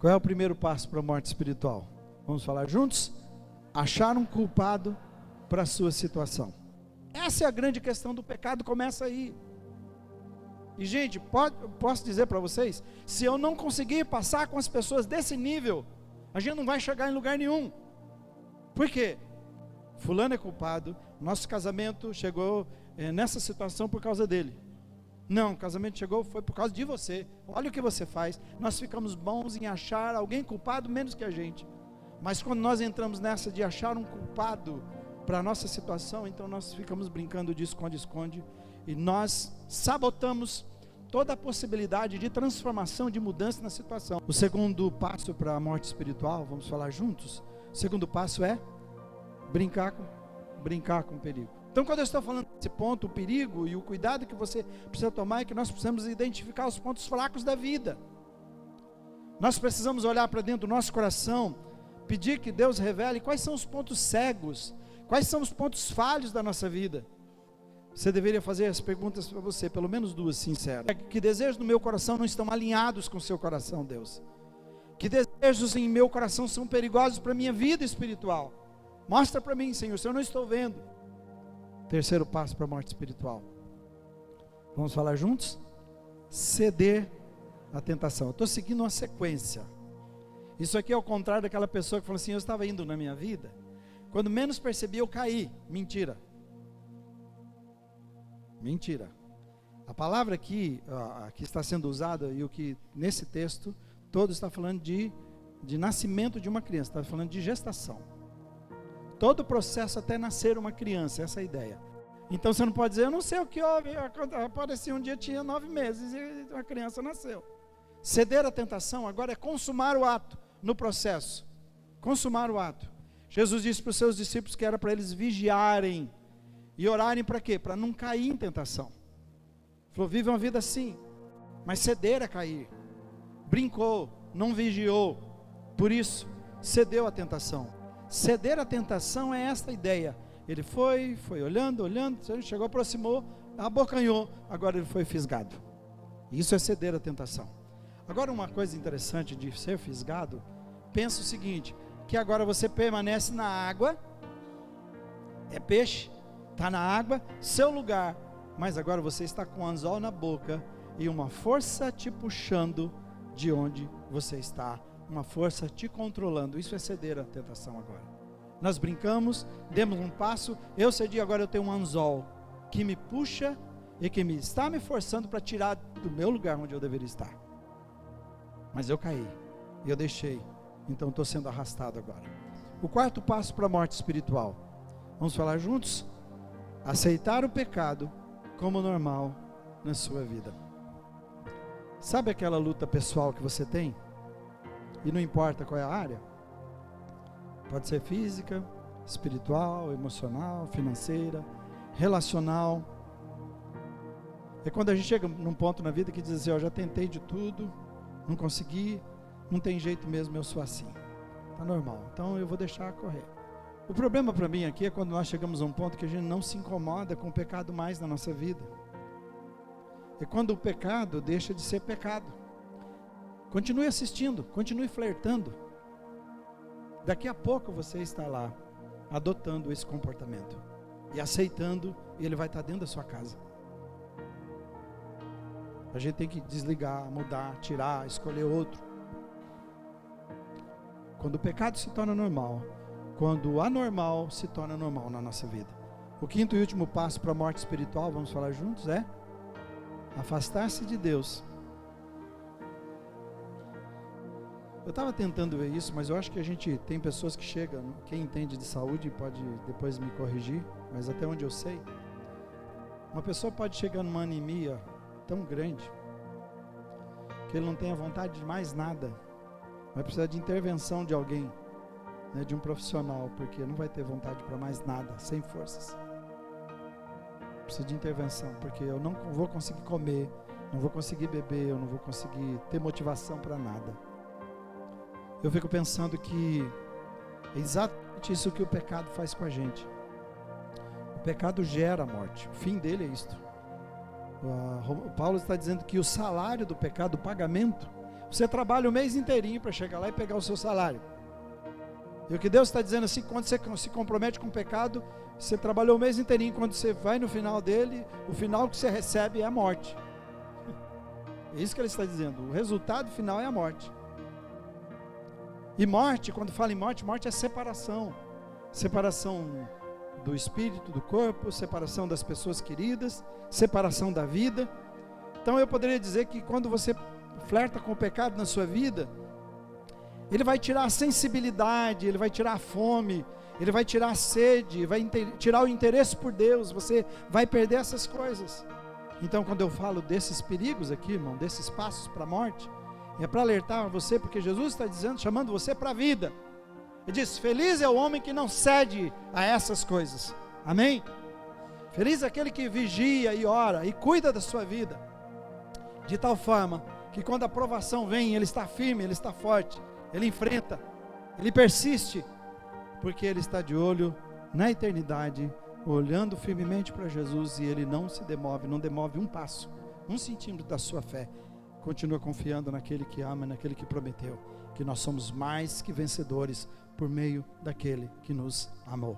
Qual é o primeiro passo para a morte espiritual? Vamos falar juntos? Achar um culpado para a sua situação. Essa é a grande questão do pecado, começa aí. E gente, posso dizer para vocês, se eu não conseguir passar com as pessoas desse nível, a gente não vai chegar em lugar nenhum. Por quê? Fulano é culpado, nosso casamento chegou nessa situação por causa dele. Não, o casamento chegou foi por causa de você. Olha o que você faz. Nós ficamos bons em achar alguém culpado menos que a gente. Mas quando nós entramos nessa de achar um culpado para a nossa situação, então nós ficamos brincando de esconde-esconde. E nós sabotamos toda a possibilidade de transformação, de mudança na situação. O segundo passo para a morte espiritual, vamos falar juntos? O segundo passo é brincar com o perigo. Então, quando eu estou falando desse ponto, o perigo e o cuidado que você precisa tomar é que nós precisamos identificar os pontos fracos da vida. Nós precisamos olhar para dentro do nosso coração, pedir que Deus revele quais são os pontos cegos, quais são os pontos falhos da nossa vida. Você deveria fazer as perguntas para você, pelo menos duas sinceras. Que desejos no meu coração não estão alinhados com o seu coração, Deus? Que desejos em meu coração são perigosos para a minha vida espiritual? Mostra para mim, Senhor, se eu não estou vendo. Terceiro passo para a morte espiritual. Vamos falar juntos? Ceder à tentação. Eu estou seguindo uma sequência. Isso aqui é ao contrário daquela pessoa que falou assim: eu estava indo na minha vida, quando menos percebi eu caí. Mentira. Mentira. A palavra aqui está sendo usada, e o que nesse texto todo está falando de nascimento de uma criança, está falando de gestação. Todo o processo até nascer uma criança, essa é a ideia. Então você não pode dizer: eu não sei o que houve, apareceu um dia, tinha 9 meses e a criança nasceu. Ceder à tentação agora é consumar o ato no processo. Consumar o ato. Jesus disse para os seus discípulos que era para eles vigiarem e orarem para quê? Para não cair em tentação. Falou: vive uma vida assim, mas ceder a cair. Brincou, não vigiou, por isso cedeu à tentação. Ceder à tentação é esta ideia. Ele foi olhando, chegou, aproximou, abocanhou, agora ele foi fisgado. Isso é ceder à tentação. Agora, uma coisa interessante de ser fisgado, pensa o seguinte, que agora você permanece na água, é peixe, está na água, seu lugar, mas agora você está com um anzol na boca e uma força te puxando de onde você está, uma força te controlando. Isso é ceder à tentação agora. Nós brincamos, demos um passo, eu cedi, agora eu tenho um anzol que me puxa e que está me forçando para tirar do meu lugar onde eu deveria estar. Mas eu caí, e eu deixei, então estou sendo arrastado agora. O quarto passo para a morte espiritual, vamos falar juntos? Aceitar o pecado como normal na sua vida. Sabe aquela luta pessoal que você tem? E não importa qual é a área? Pode ser física, espiritual, emocional, financeira, relacional. É quando a gente chega num ponto na vida que diz assim: eu já tentei de tudo, não consegui, não tem jeito mesmo, eu sou assim. Está normal, então eu vou deixar correr. O problema para mim aqui é quando nós chegamos a um ponto que a gente não se incomoda com o pecado mais na nossa vida. É quando o pecado deixa de ser pecado. Continue assistindo, continue flertando. Daqui a pouco você está lá, adotando esse comportamento e aceitando, e ele vai estar dentro da sua casa. A gente tem que desligar, mudar, tirar, escolher outro. Quando o pecado se torna normal, quando o anormal se torna normal na nossa vida. O quinto e último passo para a morte espiritual, vamos falar juntos, é afastar-se de Deus. Eu estava tentando ver isso, mas eu acho que a gente tem pessoas que chegam, quem entende de saúde pode depois me corrigir, mas até onde eu sei, uma pessoa pode chegar numa anemia tão grande, que ele não tenha vontade de mais nada, vai precisar de intervenção de alguém, né, de um profissional, porque não vai ter vontade para mais nada, sem forças. Precisa de intervenção, porque eu não vou conseguir comer, não vou conseguir beber, eu não vou conseguir ter motivação para nada. Eu fico pensando que é exatamente isso que o pecado faz com a gente. O pecado gera a morte, o fim dele é isto. O Paulo está dizendo que o salário do pecado, o pagamento, Você trabalha o mês inteirinho para chegar lá e pegar o seu salário. E o que Deus está dizendo assim, quando você se compromete com o pecado, você trabalhou o mês inteirinho, quando você vai no final dele, o final que você recebe é a morte. É isso que ele está dizendo, o resultado final é a morte. E morte, quando fala em morte, morte é separação. Separação do espírito, do corpo, separação das pessoas queridas, separação da vida. Então eu poderia dizer que quando você flerta com o pecado na sua vida, ele vai tirar a sensibilidade, ele vai tirar a fome, ele vai tirar a sede, vai tirar o interesse por Deus, você vai perder essas coisas. Então quando eu falo desses perigos aqui, irmão, desses passos para a morte, é para alertar você, porque Jesus está dizendo, chamando você para a vida. Ele diz, feliz é o homem que não cede a essas coisas, amém? Feliz é aquele que vigia e ora e cuida da sua vida, de tal forma que quando a provação vem, ele está firme, ele está forte, ele enfrenta, ele persiste, porque ele está de olho na eternidade, olhando firmemente para Jesus, e ele não se demove, não demove um passo, 1 centímetro da sua fé, continua confiando naquele que ama, naquele que prometeu, que nós somos mais que vencedores, por meio daquele que nos amou.